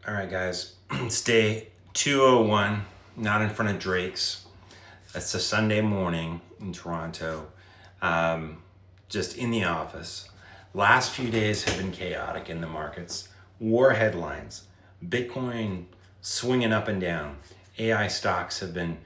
All right, guys. It's day 201, not in front of Drake's. It's a Sunday morning in Toronto, just in the office. Last few days have been chaotic in the markets. War headlines, Bitcoin swinging up and down. AI stocks have been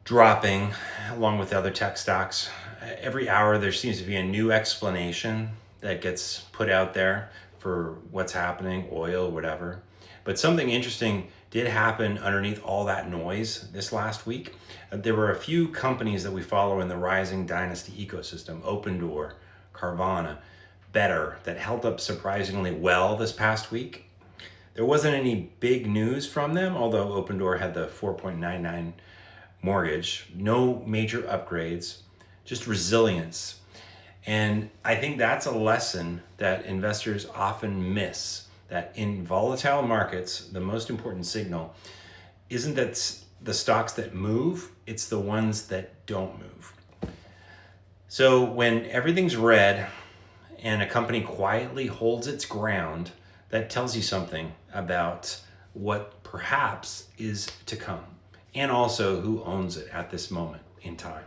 dropping along with other tech stocks. Every hour there seems to be a new explanation that gets put out there for what's happening, oil, whatever. But something interesting did happen underneath all that noise this last week. There were a few companies that we follow in the rising dynasty ecosystem, Opendoor, Carvana, Better, that held up surprisingly well this past week. There wasn't any big news from them, although Opendoor had the 4.99 mortgage, no major upgrades, just resilience. And I think that's a lesson that investors often miss, that in volatile markets, the most important signal isn't that the stocks that move, it's the ones that don't move. So when everything's red and a company quietly holds its ground, that tells you something about what perhaps is to come, and also who owns it at this moment in time.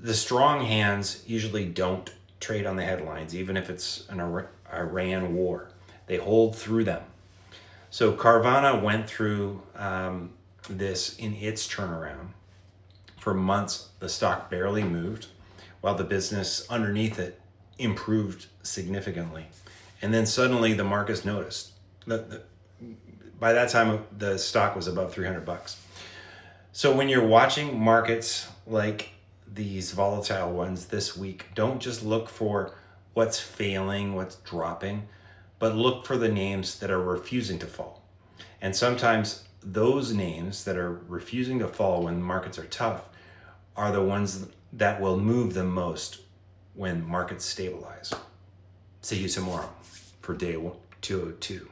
The strong hands usually don't trade on the headlines, even if it's an Iran war. They hold through them. So Carvana went through this in its turnaround. For months, the stock barely moved, while the business underneath it improved significantly. And then suddenly the markets noticed. By that time, the stock was above 300 bucks. So when you're watching markets like these volatile ones this week, don't just look for what's failing, what's dropping, but look for the names that are refusing to fall. And sometimes those names that are refusing to fall when markets are tough are the ones that will move the most when markets stabilize. See you tomorrow for day 202.